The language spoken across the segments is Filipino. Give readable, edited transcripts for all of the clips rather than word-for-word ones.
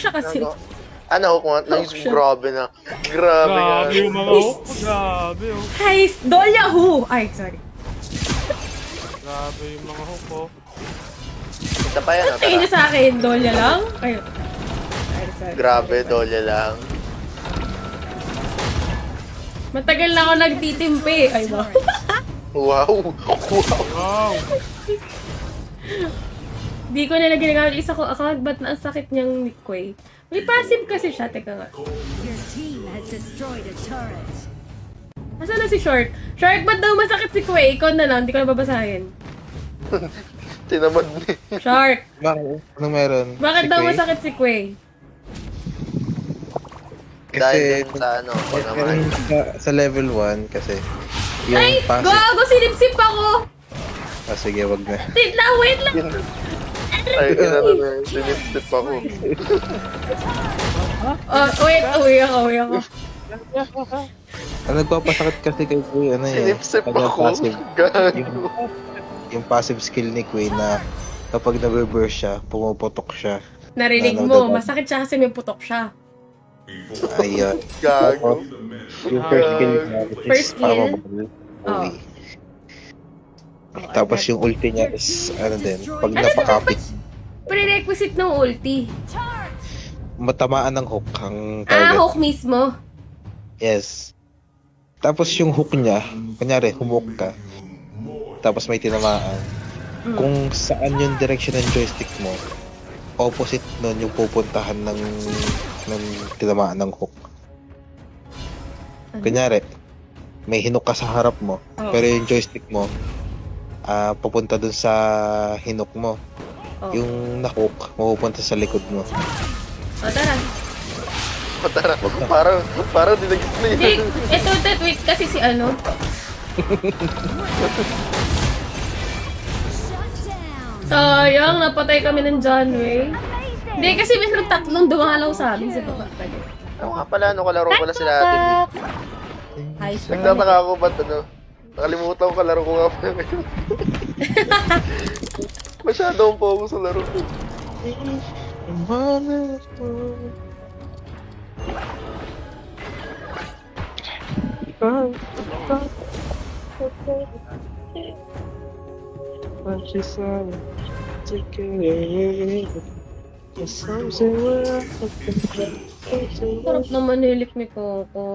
siya kasi. Ano ko nga, siya. grabe na. Grabe nga. Grabe yung mga hook. Grabe oh. Guys, Dolya who? Ay, sorry. Grabe yung mga hook oh. Isa pa yan, Tingin niyo sa akin, Dolya lang? Ay, sorry. Grabe, Dolya lang. Matagal na ako nagtitimpi. Ay, wow. Wow. Wow. Wow. Di ko na ginagamit isa ko account, ba't na ang sakit niyang Quay? May passive kasi siya, teka nga. Your team has destroyed a turret. Nasaan na si Short? Short, ba't daw masakit si Quay? Ikaw na lang, di ko na babasahin. Tinamad ni. Short, Bakit? Anong meron? bakit daw Sige. masakit si Quay? Dahil dun sa ano, naman. Sa level 1 kasi yung Ay, passive. gago, sinipsip ako! Sige, wag na. Wait lang, wait lang! Ay, kinano na yun. Sinipsip ako. Uwi ako. Ang nagpapasakit kasi kay Queen, ano eh. Sinipsip kanyang ako. passive. Gago. Yung passive skill ni Queen na kapag nag-reverse siya, pumuputok siya. Narinig mo, masakit siya kasi may putok siya. Ayun. Gago. Yung first skill niya, which First is skill? powerful. Uwi. Tapos yung ulti niya is, ano din, pag Ano napakapit, Prerequisite ng ulti. matamaan ng hook ang target. Hook mismo. Yes. Tapos yung hook niya, kunyari, humok ka, tapos may tinamaan. Kung saan yung direction ng joystick mo, opposite nun yung pupuntahan ng tinamaan ng hook. Kunyari, may hinok ka sa harap mo, pero yung joystick mo, papunta dun sa hinok mo. Yung na-hook, mapupunta sa likod mo. Tara. Tara, parang dinagis na Hindi, yun. wait kasi si ano. Sayang, napatay kami ng John Way. Hindi, kasi may tatlong dumalaw sa amin sa baba. Ano nga pala, ano kalaro pala sila atin. Hi, sir. Nagtataka ako ba't ano? Nakalimutan ko kalaro ko nga pala ngayon. Masyado akong focus sa laro ko. Sarap naman nilik ni Coco.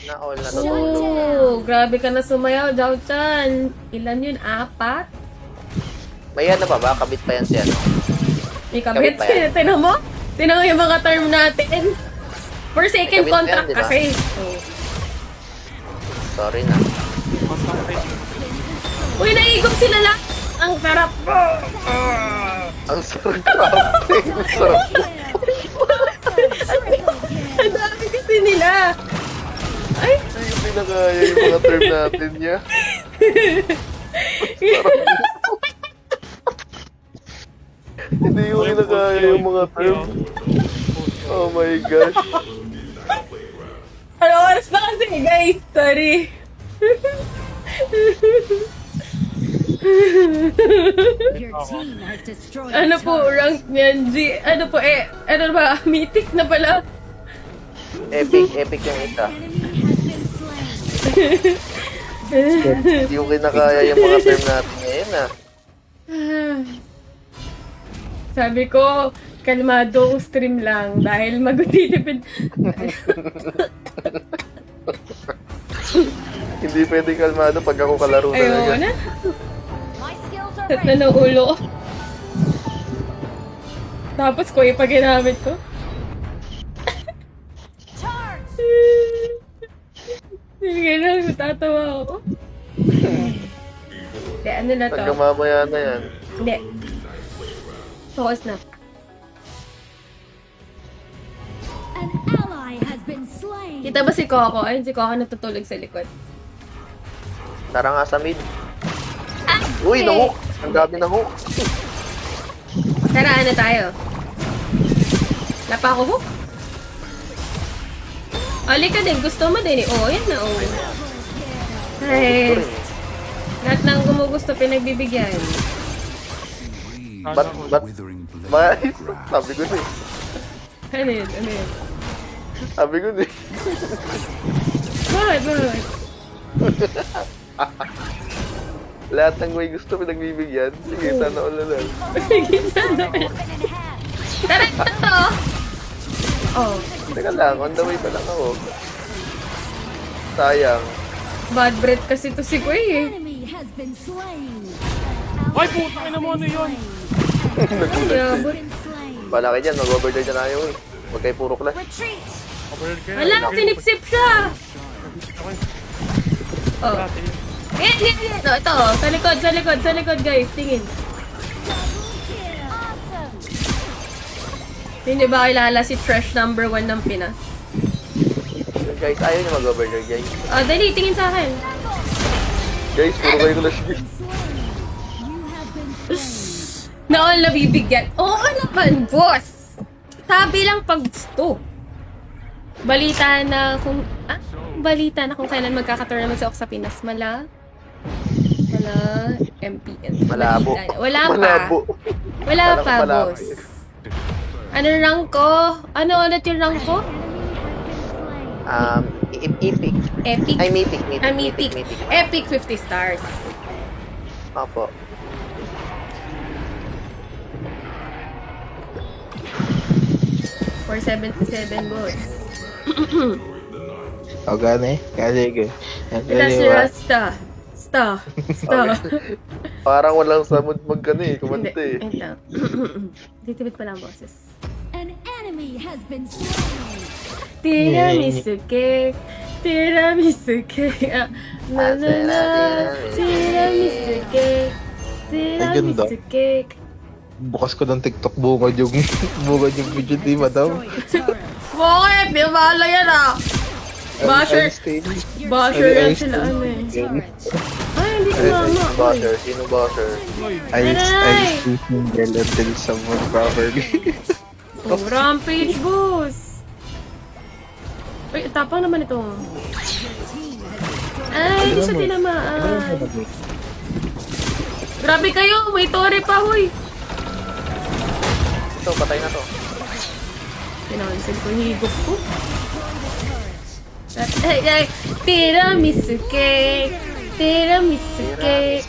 Na-all na natulog. Grabe ka na sumayaw, Jao-chan. Ilan yun? 4? May ano pa ba? Kabit pa yan si ano? May kabit. Kabit pa yan. Tinan mo? Tinan mo yung mga term natin. For second May kabit contract yan, di ba? kasi. Sorry na. Uy, naigop sila lang. Ang sarap. Ang sarap. Ang sarap. Ang dami kasi nila. Ay, Hindi na kaya yung mga term natin niya. Hindi ko kinakaya yung mga term. Oh my gosh. ano oras na kasi guys? Sorry. Your team has destroyed Ano a po, turret. rank niyan? Ano po ano ba? Mythic na pala. Epic yung isa. Enemy has been slain. Hindi ko kinakaya yung mga term natin ngayon ah. Sabi ko, kalmadong stream lang dahil magtitipid. Hindi pwedeng kalmado pag ako kalaro Ayaw talaga. na. My skills are At ready. na ng ulo ko. Tapos ko pag ginamit ko. Charge! Sige na, matatawa ako. Hindi, ano na to? Hanggang mamaya na yan. Hindi. Focus na. An ally has been slain. Kita ba si Coco? Ayun, si Coco natutulog sa likod. Tara nga sa mid. Uy, na-hook! Ang dami na hook. Tara, ano tayo? Lapa ko hook? Ali ka din, gusto mo din eh. Oh, yan na oh. Nice. Lahat ng gumugusto pinagbibigyan. Ba't, ba't, bakit? Sabi ko na eh. Ano yun? Ano yun? Sabi ko na eh. Bakit? Bakit? Lahat ng may gusto pinagbibigyan. Sige, sana all na lang. Tara, ito! Oh, Teka lang, on the way pa lang ako. Sayang. bad breath kasi to si Kuya eh. Enemy has been slain. Ay, puta na mo ano yun? Kaya, but... Palaki dyan, mag-overdrive na tayo eh. Huwag kayo puro clash. Retreat. Overhead kayo. Wala, sinipsip siya! Okay. Oh. Dati yun. Ito, sa likod guys, tingin. Hindi ba kilala si Trash number 1 ng Pinas? Guys, ayaw nyo mag-overdrive guys. Oh, dali, tingin sa akin. Guys, puro kayo clash guys. You have been slain. Na all nabibigyan. Oo naman, boss! Sabi lang pag gusto. Balita na kung kailan magkaka-tournament sa sa Pinas. Mala, MPN. Malabo. Balita na. Wala pa. Malabo. Wala Kala ko pa, malabo boss. yun. Ano rank ko? Ano ulit yung rank ko? Epic. Epic. Ay, mythic. Mythic. Epic 50 stars. Opo. For 77, boss. O gani, kasi ko. Ito si Rasta. Sta. Parang walang samod magkano eh, Hindi. kumante eh. Wait lang. Titibit pa lang boses. An enemy has been slain. Tiramisu cake. Tiramisu cake. Na na na. Tiramisu cake. Tiramisu cake. Bukas ko ng TikTok, bungad yung video ni madam. Bakit? Di ba yan ah? Basher. Basher yan sila ano eh. Ay, hindi ko mama. Bosser, sino bosser? I Aray! single until someone properly. Oh, rampage boss. Uy, tapang naman ito. Ay, hindi siya tinamaan. Grabe kayo, may tore pa, huy. Ito, patay na to. Pinawansin ko yung higop ko. Ay, tiramisu cake. Tiramisu cake.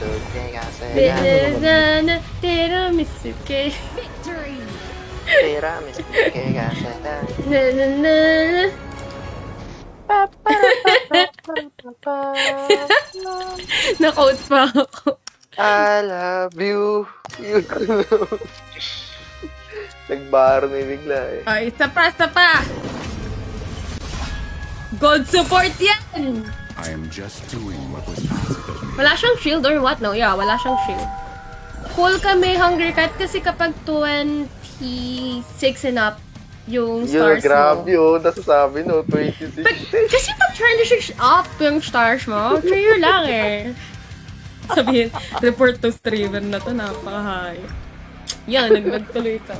Tiramisu cake. Victory. Na na na na. Na-quote pa ako. I love you. Nagbaro na yung bigla eh. Ay, isa pa. God support yan! I am just doing what was asked of me. Wala siyang shield or what? No, yeah, wala siyang shield. Cool kami, Hunger Cat, kasi kapag 26 and up yung stars Grabe mo. yun. Nasasabi no, 26. Kasi pag 26 up yung stars mo, prayer lang eh. Sabihin, report to streamer na to, napaka-high. Yan, nagtuloy ka.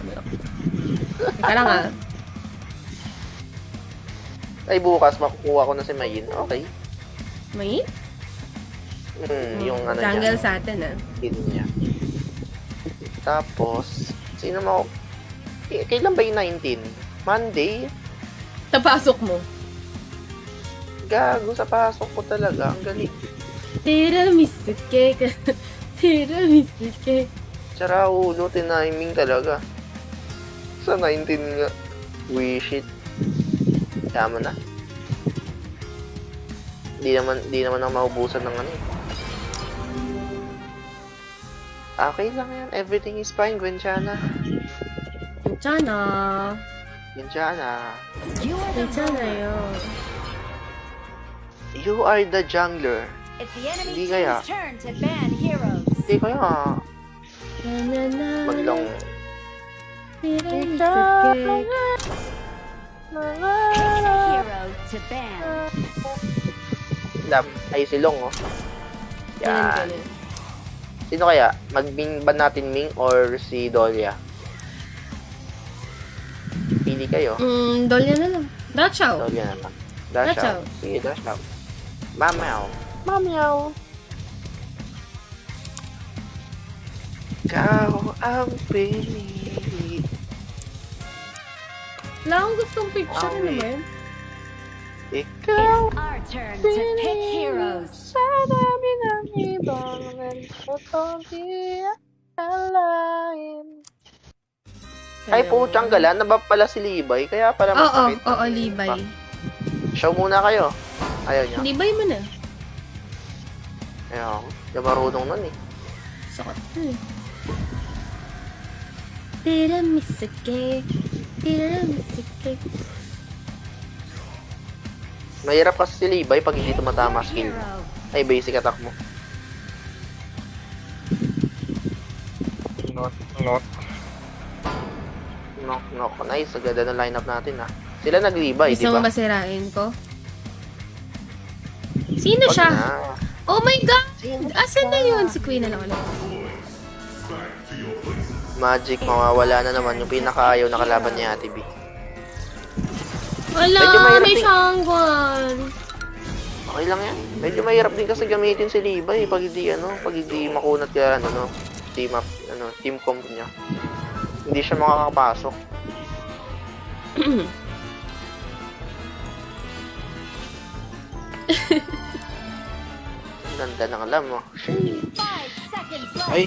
Teka lang ah. Ay, bukas makukuha ko na si Mayin. Okay. May? Yung ano Jungle niya. sa atin ah. Hit niya. Tapos, sino mo? Kailan ba yung 19? Monday? Tapasok mo. Gago sa pasok ko talaga. Ang galing. Tiramisu cake. Tiramisu cake. Tsara ulo, tiniming talaga. Sa 19 nga. Wish it. Tama na. Di naman ako maubusan ng ano eh. Okay lang yan. Everything is fine, Gwenchana. Chana. Gwenchana. You are the Chana yun. You are the jungler. It's the enemy Hindi kaya. team's turn to ban heroes. Hindi kaya. Na na na. Maglang. Tiramisu cake. Hero to ban. Ay, silong oh. Yan. Ganun. Sino kaya? Mag-Ming ba natin Ming or si Dolia? Pili kayo. Dolya na lang. Dachaw. Dolia na lang. Dash Dash out. out. Sige, dash out. Mamaw. Mamaw. Ikaw ang pinili. Wala akong gustong picture, ano ba yun? Ikaw It's our turn to pick heroes. sa dami ng ibang nagpotong di akalain. Ay po, Changgala, nabab pala si Libay, kaya pala Oo, masakit. oo, Libay. Show muna kayo. Ayaw niya. Libay mo na. Ayaw. Hindi marunong nun eh. Sakot na eh. Tiramisake, tiramisake. Mahirap kasi si Libay pag hindi tumatama skill. Hero. Ay, basic attack mo. Not. Knock. Nice. Ang ganda ng lineup natin ah. Sila naglibay, di Gusto mo ba? masirain ko? Sino siya? Oh my God! Asan na yun? Si Queen na lang ulit. Magic, mawawala na naman yung pinakaayaw na kalaban ni Ate B. Wala, Medyo mahirap may din. shangguan. Okay lang yan. Medyo mahirap din kasi gamitin si Libay pag hindi makunat kaya team comp niya. Hindi siya makakapasok. Ganda ng alam mo. 5 seconds left. Ay,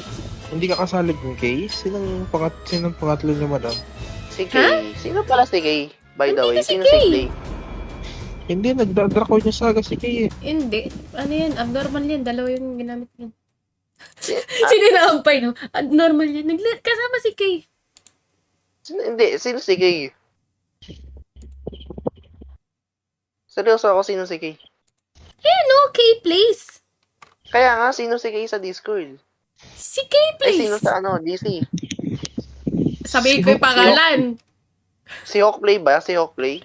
hindi ka kasali ng Kay? Sinong pangatlo niyo, madam? Si Kay. Sino pala si Kay? By the way, Nandito si sino Kay. si Kay? Hindi, nagdadrako niya saga si Kay eh. Hindi. Ano yan? Abnormal yan. Dalawa yung ginamit yan. Si- Sino naampay, no? Abnormal yan. Kasama si Kay. Sino si Kay? Seryoso ako, sino si Kay? Eh, no. Kay Place. Kaya nga, sino si Kay sa Discord? Si Kay Ay, Place. sino sa DC? Sabihin ko yung pangalan. Si Hawkplay ba? Si Hawkplay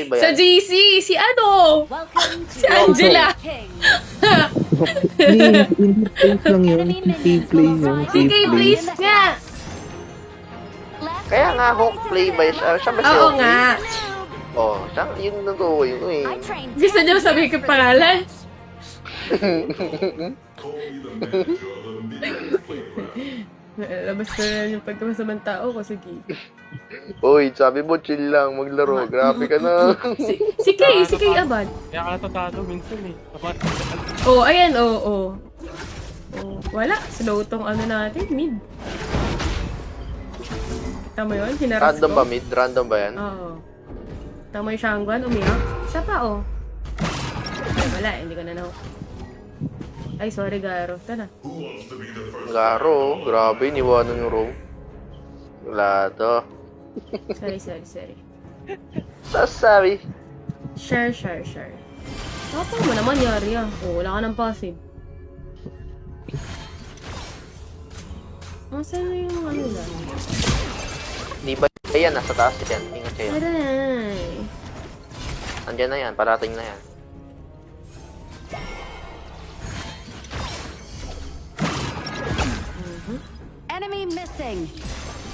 ba Sa yan? GC, si ano? Welcome to Si Angela. Kings. Hindi place lang yun. Kay play yun. Si Kay Place nga. Left Kaya nga, Hawkplay ba siya? Siya ba si Oo Hawkplay? nga. Oo, siya, yun natukoy ko eh. I trained Gusto niyo sabihin ko yung pangalan? Basta yung pagkamasamang tao ko, sige. Uy, sabi mo, chill lang, maglaro. Grabe ka na. Si Kay Abad. Kaya ka natatalo minsan eh. Dapat, Oh, ayan, oh. Wala, slow tong ano natin, mid. Kita mo yun? Hinaras Random ko. ba, mid? Random ba yan? Oo. Kita mo yung Shangguan, umiyak. Isa pa, oh. Ay, wala, hindi ko na naho. Ay, sorry, Garo. Ito na. Garo, grabe, iniwanan yung room. Wala to. Sorry. Sasabi. Share. Tapos mo naman, yari ah. Oh, wala ka ng passive. Saan na yung ano lang? Di ba yan, nasa taas yan. Ingat kayo. Aray. Andyan na yan, parating na yan. enemy missing.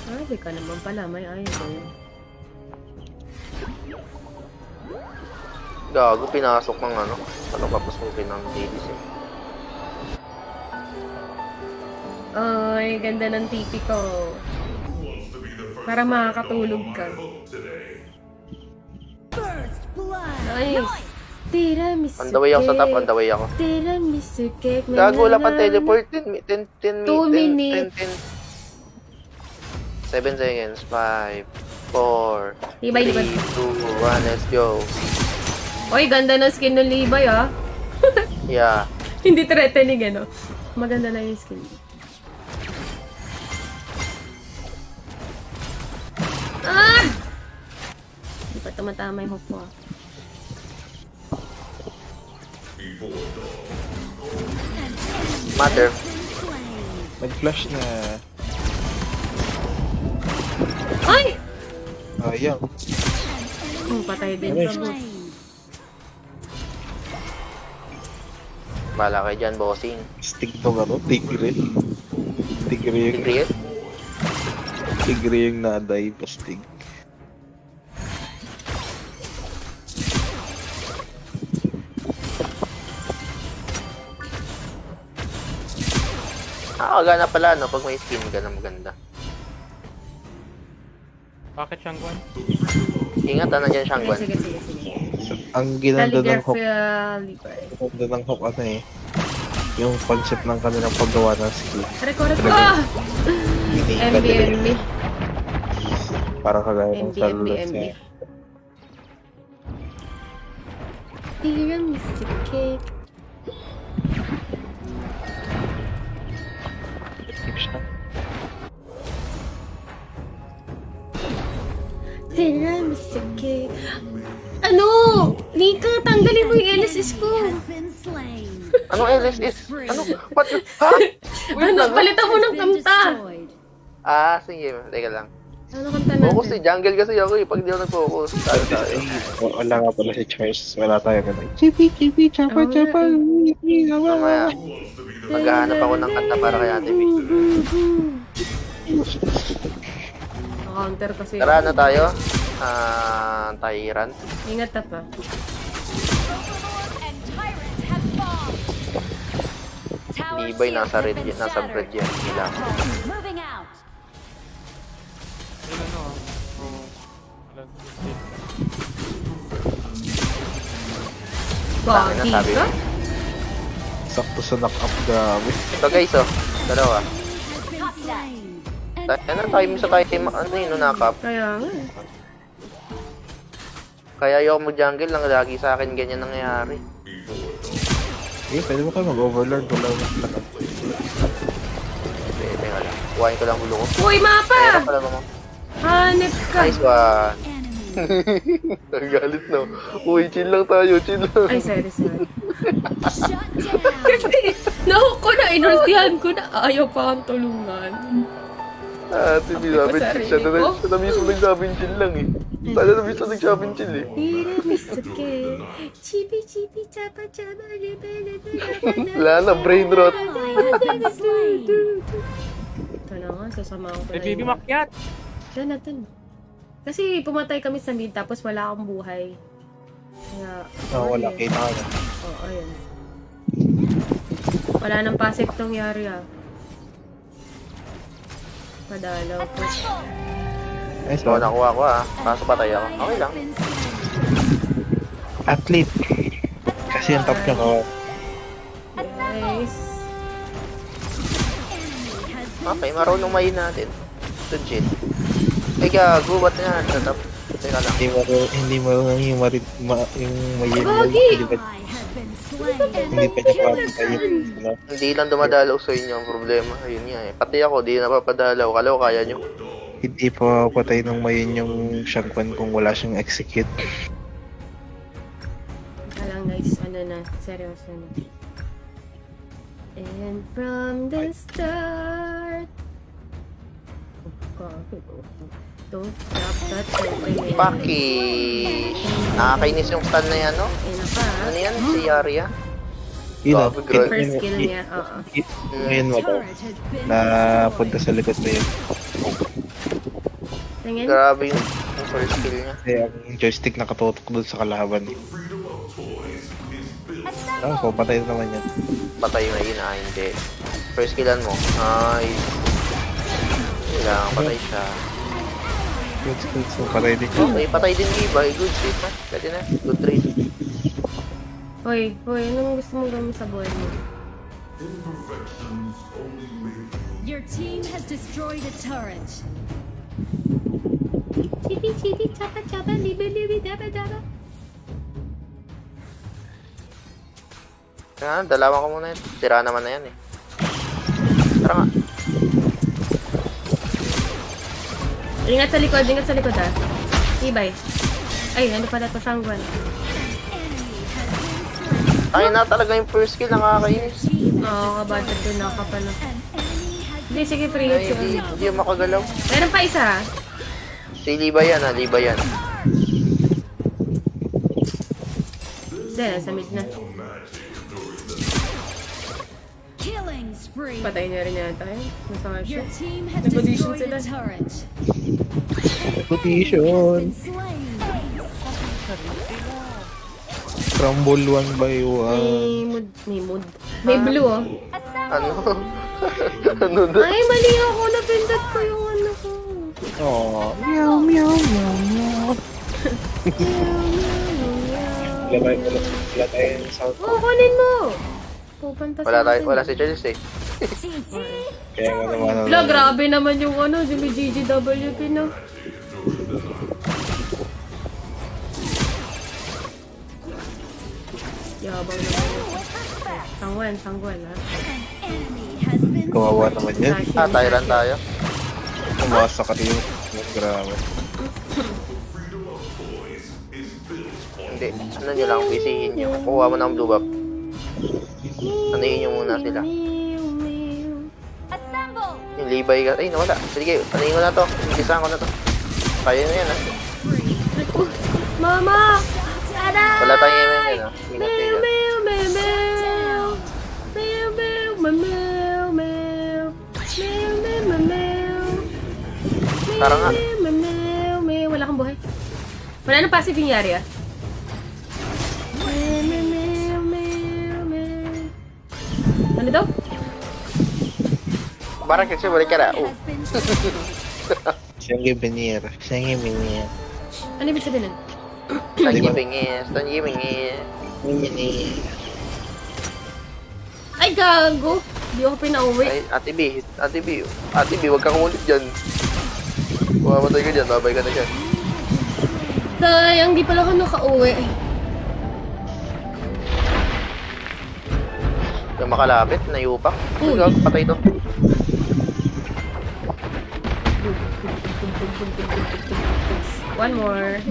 Ay, ka naman pala. May ayaw ko yun. Gago, pinasok ng ano. Ano papasukin ng DDC. Ay, ganda ng TV ko. Para makakatulog ka. First blood. Nice. Tiramisu On the way ako sa top, on the way ako. Tiramisu cake. Gago, wala pang teleport. 10 2 minutes. 7 seconds. 5, 4, Libay, 3, libay. 2, 1, let's go. Oy, ganda ng skin ng Libay, ah. Yeah. Hindi threatening, ano. Maganda na yung skin. Ah! Hindi pa tumatama yung hook ko, ah. Matter. Nag-flash na. Ay! Ayang. Patay din Nice. sa boss. Bala kayo dyan, bossing. Stig tong ano, tigre. Tigre yung, Create? tigre yung naday, pastig. Nakakagana pala, no? Pag may skin ka na maganda. Bakit siyang kwan? Ingat, nandiyan siyang Sige, Gwan. sige, sige, sige. Ang ginanda ng hook, Libre. ganda ng hook ano eh. Yung concept ng kanilang paggawa ng skill. Record ko! Ah! Iniiba MB, nila MB. yun. Para kagaya ng MB, sa MB, MB. Tiramisu cake. Tiramisu cake. Ano? Nika, tanggalin mo yung LSS ko. Has been slain. Anong LSS? Ano? What? Ha? Ano? Palitan mo ng Been kanta. destroyed. Ah, sige. Teka lang. Ano kanta Focus natin? jungle kasi ako eh. Pag di ako nag-focus, tayo tayo. Wala nga pala si Charles. Wala tayo ganun. Chipi, chipi, chapa, Oo nga chapa. Mamaya, maghahanap ako ng kanta para kay Ate B. Counter kasi. Tara na tayo. Tyrant. Ingat na pa. Libay nasa red yan. Nasa red yan. Sila. Moving out. Yun ano, walang Tangin na, Bagi sabi ka? mo. Sakto sa knock-up, grabe. Ito guys, oh. Dalawa. Has been slain. Tayo na tayo sa tayo. Ano yun, nakap. Kaya nga. Kaya ayoko mo jungle lang. Lagi sa akin ganyan nangyayari. Eh, pwede mo kayo mag-overlord. Wala mo knock-up. Teka lang. Kuhain ko lang ulo ko. Uy, mapa! Kaya pala mo. Hanip ka! Nice one. Enemy. Nagalit no. Uy, chill lang tayo. Chill lang. Ay, sorry, sorry. Shut down. Kasi, nahook ko na, inultihan ko na. Ayaw pa akong tulungan. Ate B, sabi Sabi ko chill. sarili ko. Siya na mismo nagsabing chill lang eh. Sana na mismo nagsabing chill eh. Tiramisu cake. Chibi, chibi, chapa, chapa, libe, libe, libe, Wala na, brain rot. Ally has been slain. Ito na nga, sasama ko Eh, na baby yun. makyat! Yan natin. Kasi pumatay kami sa mid, tapos wala akong buhay. Kaya, Wala, ayun. kita ka na. Oo, ayun. Wala nang passive tong yari ah. Padalaw ko. Nice So, one. nakuha ko ah. Kaso patay ako. Ally Okay has lang. been slain. Athlete. Kasi yung top niya kawa. Guys. Enemy has been Okay, marunong main natin. Legit. Eh, gago, ba't nga? Tatap. Teka lang. Hindi mo yung mayin mo. Gagi! Hindi pa Ally has been slain. hindi pa niya papatay yung ano. Hindi lang dumadalaw sa inyo ang problema. Ayun nga eh. Pati ako, di napapadalaw. Kala ko kaya nyo. Hindi pa patay ng mayin yung Shangkwan kung wala siyang execute. Alang guys, ano na, seryoso na. And from the start. Don't stop that opening. Pakish! Nakakainis yung stun na yan, no? Ayun na pa. Ano yan? Si Yaria? Yun o. Grabe, grabe. First skill niya, oo. Ngayon mo daw. Turret has been Napunta sa likod na yun. Tingin? Grabe yung first skill niya. Kaya ang joystick nakatutok doon sa kalaban. Ah, papatay na naman yan. Patay na yun, hindi. First killan mo. Nice. Kailangan patay siya. Good skills. So, patay din siya. Okay, patay din iba. Good shit na. Pwede na. Good trade. Hoy, anong gusto mong gawin sa buhay mo? Your team has destroyed a turret. Chibi, chibi, chapa, chapa, libe, libe, daba, daba. Kaya, dalawan ko muna yun. Tira naman na yan eh. Tara nga. Ingat sa likod ah. Ibay. Ay, ano pala to, Shangguan. Enemy has been slain. Tayo na talaga yung first kill. Nakakainis. Team has Oo, kabadad destroyed. din ako pala. An enemy has Hindi, sige, free Ay, hit hindi, yun. hindi yung makagalaw. Meron pa isa. Si Liba yan ha. Liba yan. Hindi, nasa mid na. killing spree. Patay niya rin yata yun. Nasa nga siya. Your team has May position destroyed a sila. turret. Position. Been slain. Crumble one by one. May mood. May blue oh. Ano? Ano na? Ay, mali ako. Napindot ko yung ano ko. Oh, meow, meow, meow, meow. Wala tayong sound. Oo, kunin mo. Pupunta Wala si Charles eh. Kaya nga naman. Wala, grabe naman yung ano, yung GGWP na. Yabang naman. Sangwan ha. Enemy has been Kawawa naman yan. Tyrant tayo. Umasa ka rin. Grabe. Hindi. Ano nyo lang, bisihin nyo. Kukuha mo ng blue buff. Anayin nyo muna sila. assemble. Yung Levi ka. Ay, nawala. Sige, anayin ko na to. Umpisahan ko na to. Kaya nyo yan, ha. Mama! Aray! Wala tayong aim yan, ha. Ingat kayo dyan. Meow, meow, meow. Meow, meow, meow, meow, meow. Meow, meow, meow, meow. Tara nga. Meow, meow, meow, meow. Wala kang buhay. Wala nang passive yung Yari, ah. Meow, meow, meow, meow, meow. Ano daw? Parang kasi balik ka na. Oh. Has been slain. Siyang gibinir. Siyang gibinir. Ano ibig sabihin nun? Tanjibingis, tanjibingis. Ay, gago! Di ako pinauwi. Ay, Ate B, huwag kang umulit dyan. Mamamatay ka dyan, babay ka na dyan. Sayang, di pala ako nakauwi. Yung makalapit, nayupak. Uy. Ay, patay to. One more.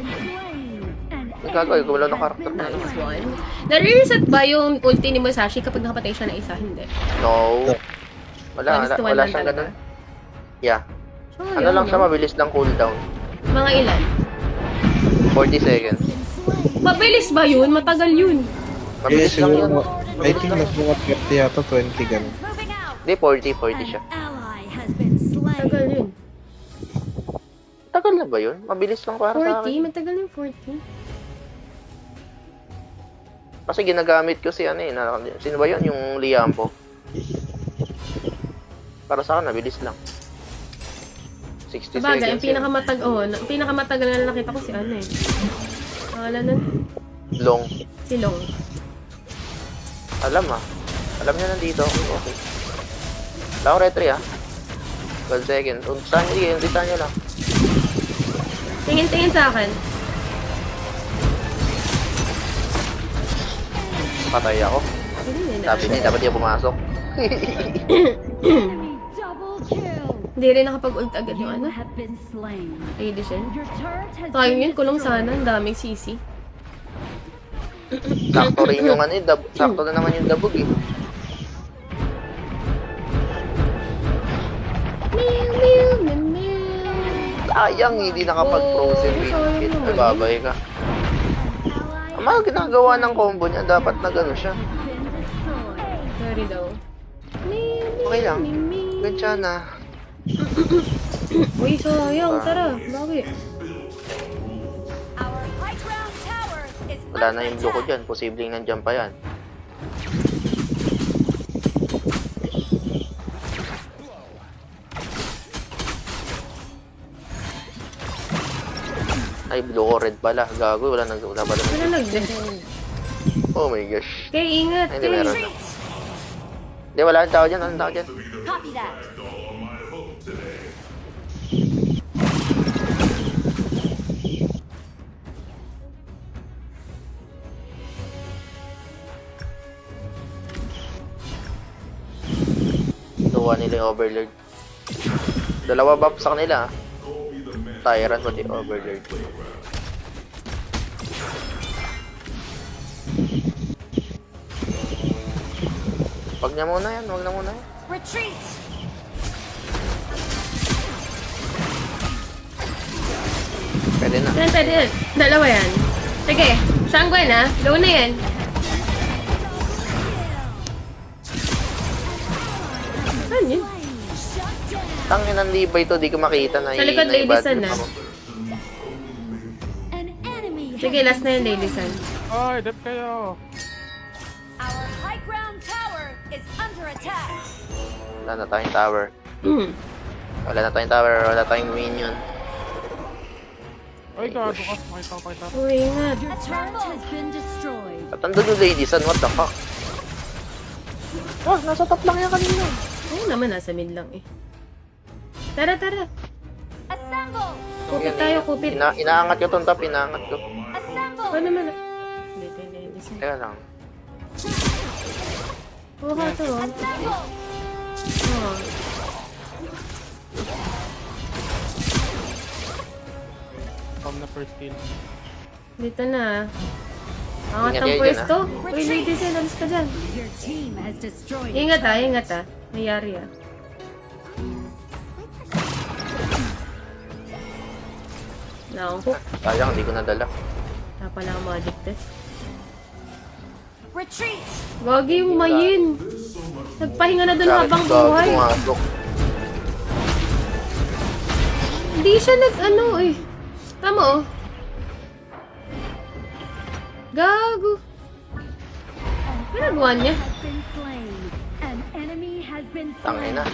Nagkagawin, gumalaw ng karakter na. Nice one. Na-reset ba yung ulti ni Musashi kapag nakapatay siya ng isa? Hindi. No. One is to one Wala lang siyang talaga. ganun. Yeah. So, Ano lang siya, mabilis lang cooldown. Mga ilan? 40 seconds. Mabilis ba yun? Matagal yun. Mabilis lang yun. I think nagbuka 30 yata, 20 ganun. Moving out. Hindi, 40 siya. An ally has been slain. Matagal yun. Tagal na ba yun? Mabilis lang para sa 40? akin. Matagal yung 40. Kasi ginagamit ko si ano eh. Sino ba yun? Yung Liampo. Para sa akin, mabilis lang. 60 Sabagay, ang seconds. pinakamatagal na nakita ko si ano eh. Pangalan nun? Long. Si Long. Alam niya nandito. Okay. Wala akong retry 12 seconds. Umpisahan niyo lang. Tingin-tingin sa akin. Patay ako. Sabi niya, dapat niya pumasok. Enemy double kill. Hindi rin nakapag-ult agad yung ano. You have been slain. Edition. Your turret has Sayang been yun, kulong destroyed. sana. Ang daming CC. Sakto rin yung ano eh. Sakto na naman yung dabog eh. Meow, meow, meow, meow. Sayang, hindi nakapag-frozen Oh, sayang win. naman. Babay ka. Ang mga ginagawa ng combo niya, dapat na gano'n siya. Sorry daw. Meow, meow, Okay lang. meow, meow. Gantsa na. Uy, sayang. Tara, bakit? Our high ground tower is Wala na yung under blue ko attack. dyan. Posibleng nandiyan pa yan. Ay, blue ko red pala. Gago, wala pala. Wala nag-death. Oh my gosh. Kaya ingat, Ay, hindi kaya. meron. Hindi, wala ang tao dyan. Walang tao dyan. Copy that. Tuwa nila yung Overlord. Dalawa buff sa kanila. Tyrant pati Overlord. Wag na muna yan. Retreat. Pwede na. Pwede. Dalawa yan. Sige, Shangguan ha. Low na yan. Saan yun? Shut down. Tangin ng Levi to, di ko makita na Sa likod, Lady i-bad Sun, trip ah. ako. An enemy has Sige, last na yun, Lady Sun. Ay, dep kayo. Our high ground tower is under under attack. Wala na tayong tower. Hmm. Wala na tayong tower. Wala tayong minion. Ay, gago ka. Makita ko kita. Uy, ingat. A turret has been destroyed. At andun yung Ladies, what the fuck? Ah, nasa top lang yan kanina. Oo naman, nasa mid lang eh. Tara, tara. Assemble. Kupit tayo, kupit. Inaangat ko tong top, inaangat ko. Assemble. Ano naman? Hindi, hindi, hindi. Teka lang. Oo ka to. Assemble. Oo. Come na first kill. Dito na. Angat Ingat ang kayo pwesto. Uy, ladies, alis ka dyan. Your team has destroyed. Ingat ah, ingat ah. Mayari ah. Naku, Sayang, hindi ko nadala. wala pala ang magic test. Retreat. Wagi yung mayin. Nagpahinga na dun habang Gago, buhay. pumasok. Hindi siya nag-ano eh. Tama oh. Gago. Ano nagawa niya? Has been slain. An enemy has been Tangay na.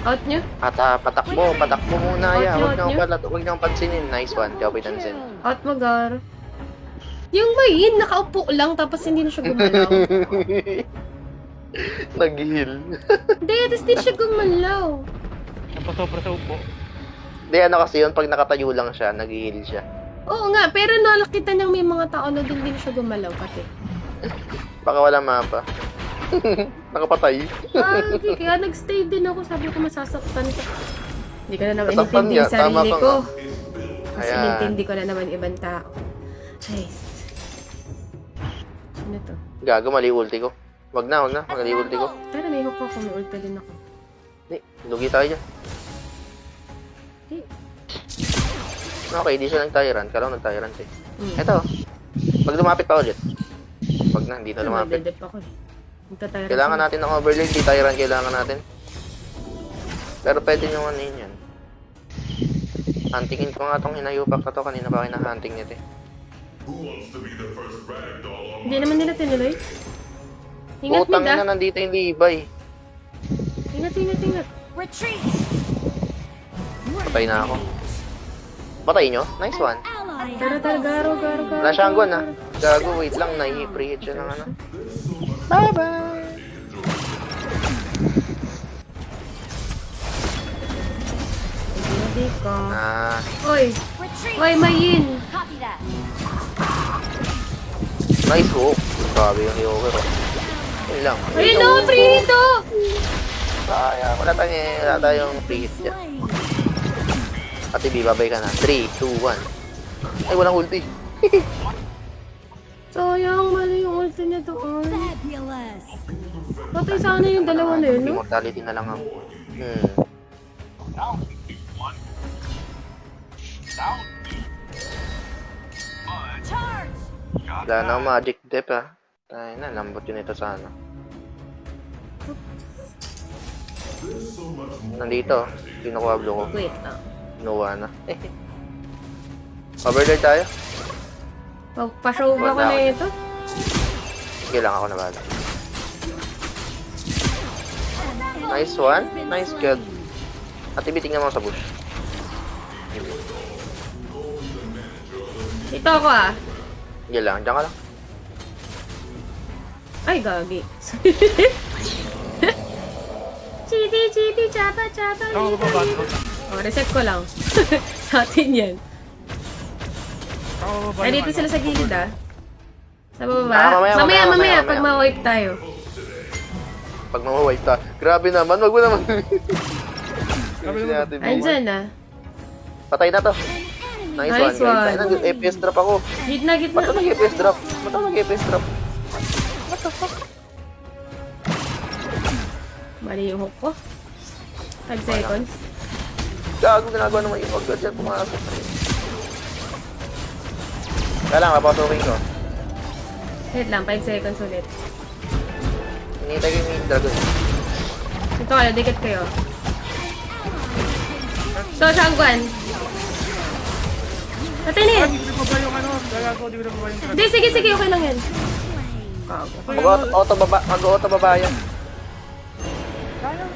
Out niyo? Patakbo muna ya. Out nyo. Huwag niyong pansinin. Nice one, Joby Tansin. Out magar. Yung mayin, nakaupo lang tapos hindi na siya gumalaw. Nag-heal. Hindi, tapos hindi siya gumalaw. Napasobra sa upo. Hindi, ano kasi yun, pag nakatayo lang siya, nag-heal siya. Oo nga, pero nakita niyang may mga tao na din siya gumalaw pati. Baka wala mapa. Nakapatay. Okay, kaya nagstay din ako. Sabi ko masasaktan ka. Hindi ka na naman Nasaktan inintindi niya, yung sarili tama ka ko. nga. Mas Ayan. inintindi ko na naman ibang tao. Nice. Ano to? Gago, mali ulti ko. Wag na. Mali ulti ko. Tara, may hook ako. May ulta din ako. Hindi, lugi tayo dyan. Di. Okay, di siya nag-tyrant. Kala ko nag-tyrant eh. Hmm. Eto. Pag lumapit pa ulit. Wag na, hindi na lumapit. Madedep ako eh. Magtatayran Kailangan siya. natin ng overlay, di tyrant kailangan natin. Pero pwede nyo ano yun yan. Huntingin ko nga tong hinayupak na to, kanina pa kinahunting nito eh. Hindi naman nila tinuloy. Ingat Putang mid ah. ina, nandito yung Levi. Ingat, ingat, ingat. Retreat. Patay na ako. Patay nyo? Nice one. Ally Tara, has tara, garo, garo, garo. Wala siyang gwan ah. Gago, wait lang, nai-preheat siya ng ano. Bye-bye! Hindi ka. Ah, Oy, retreat. oy, mayin. Copy that. nice hook. Grabe yung Yoker oh. Yun lang. Ayun o, prito! Wala tayong preheat dyan. Slain. Ate B, babay ka na. 3, 2, 1. Ay, walang ulti. Sayang, mali yung ulti niya doon. Fabulous. Patay sana yung dalawa na yun, no? Immortality na lang ang... Charge. Wala na akong magic dep ah. Ay na, lambot yun ito sana. Nandito, kinukuha blue ko. Wait lang. Kinuha na. Overlord tayo? Pa-show ba ko na ito? Sige lang, ako na bala. Nice one. Nice kill. At ibiting naman sa bush. Ito ako ah. Sige lang, dyan ka lang. Ay, gagi. Chidi, chapa, Ako bababa ko. Oh, reset ko lang. Sa atin yan. Ako bababa. Ay, dito sila sa gilid ah. Sa baba. Ah, mamaya. Pag ma-wipe tayo. Pag mawawipe ta. Grabe naman, wag mo naman. Grabe Si naman. Ate B. Andyan ah. Patay na to. Nice, Nice one, one. guys. Ay, nag-FPS drop ako. Gitna. Ba't ako nag-FPS drop? Ba't ako nag-FPS drop? Mali yung hook ko. 5 seconds. Gago, ginagawa naman yung mag-god yan. Pumasok na yun. Kaya lang, mapasukin ko. Wait lang, 5 seconds ulit. Hinihintay ko yung dragon. Ito kayo, dikit kayo. So, Shangguan. Natinit! Hindi ko ba yung ano? Gagago, di ko na ba yung Hindi, sige, okay lang yan. Kago. Mag-auto baba yan. Sayang.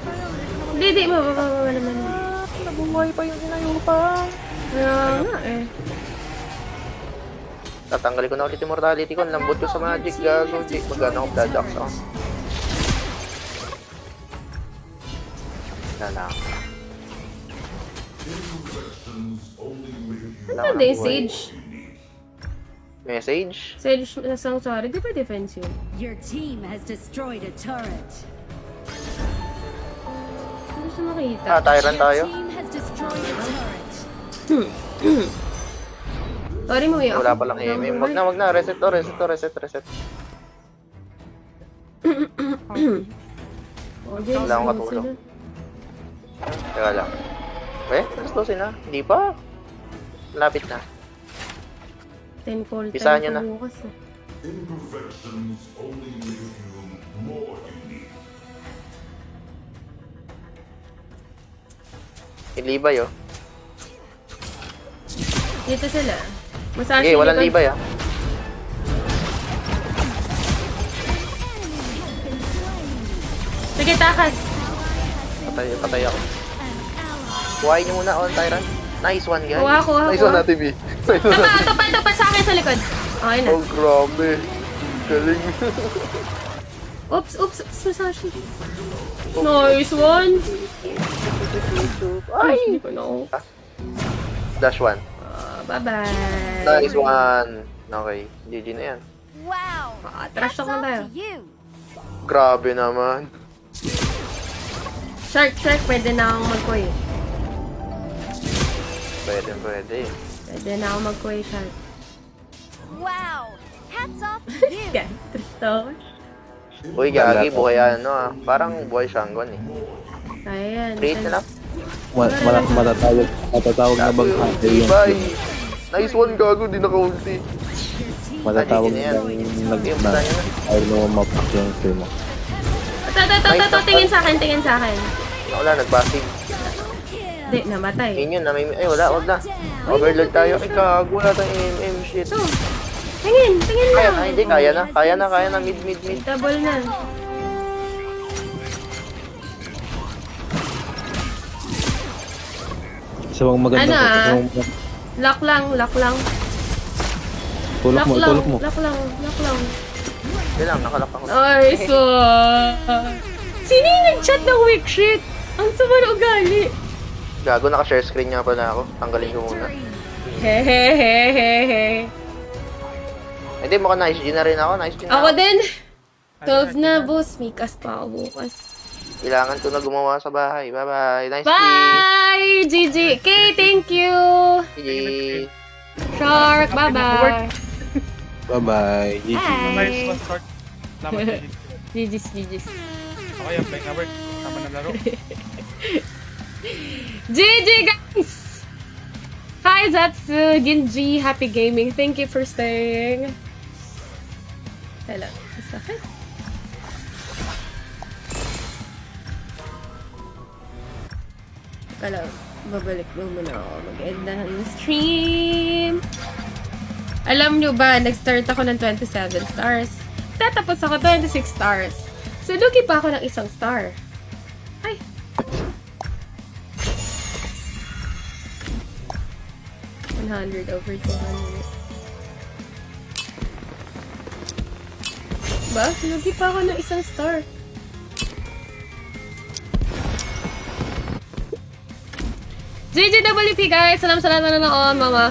Hindi, mababa naman. Nabuhay pa yung inayupa. Kaya nga eh. Tatanggalin ko na ulit yung mortality ko. Ang lambot ko sa magic. Gago. Di, magana akong blood axe ako. Lalang. Ano din, Sage? Message? Sage sa Sanctuary, di ba defense yun? Your team has destroyed a turret. Hindi siya makita. Ah, Tyrant tayo. Your team has destroyed a turret. Sorry mo yun. Wala palang MM. Wag na. Reset. Oh, James, Wala akong katulong. Teka lang. Alas 12 na. Hindi pa. Lapit na. 10 call time Pisahan niyo pa na. bukas eh. Ilibay oh. Dito sila. Masashi Sige, walang libay ah. Sige, takas. Patay ako. Kuhain niyo muna on Tyrant. Nice one guys. Kuha. Nice one natin B. Tapat sa akin sa likod. Okay na. Oh grabe. Galing. Oops, Masashi. Nice one. Ay, hindi ko na ako. Dash 1. Bye-bye. Nice one. Okay, GG na yan. Wow. Trash talk na tayo. You. Grabe naman. Shark, pwede na akong mag-koi. Pwede. Pwede na akong mag-koi, Shark. Wow. Hats off to you. Yan, Tristo. Uy, gagi, buhay ano ah. Parang buhay Shangon eh. Ayan. Create na lang. Matatawag na bang hunter yung Libay. Nice one gago, di naka-ulti. matatawag Ah, na GG na yan. na ayaw na mapak yung stream mo. Ito, tingin sa akin. Wala, nag-passive. Hindi, namatay. Yun yun, ay wala. Overload tayo. Ay gago, wala tayong MM shit. Ito. Tingin Kaya lang. na, hindi, kaya na, mid. Double na. Isa bang maganda Ano, ko. Lock lang. Tulak mo. Lock lang. Hindi lang, nakalak ako. Ay, so... Sino yung nag-chat ng weak shit? Ang sama na ugali. Gago, naka-share screen nga pala ako. Tanggalin ko muna. Hehehehehe. Hindi, mukhang nice G na rin ako. Nice G na Ako din. 12 na, boss. Mikas pa ako bukas. Kailangan ko na gumawa sa bahay. Bye-bye. Nice G. Bye! GG. Okay, thank you. GG. Shark, bye-bye. Bye-bye. GG. Bye. Nice one, short. Salamat, GG. GG's. Okay, ang playing na work. Tama na laro. GG, guys! Hi, Zatsu, Ginji, happy gaming. Thank you for staying. Hello. Sakit. Hello. Babalik mo muna ako. Mag-end na ng stream. Alam nyo ba, nag-start ako ng 27 stars. Tatapos ako 26 stars. So, lugi pa ako ng isang star. Ay. $100 over 200. Ba? Lugi pa ako ng isang star. GGWP guys! Salamat sa lahat na nanonood, mama.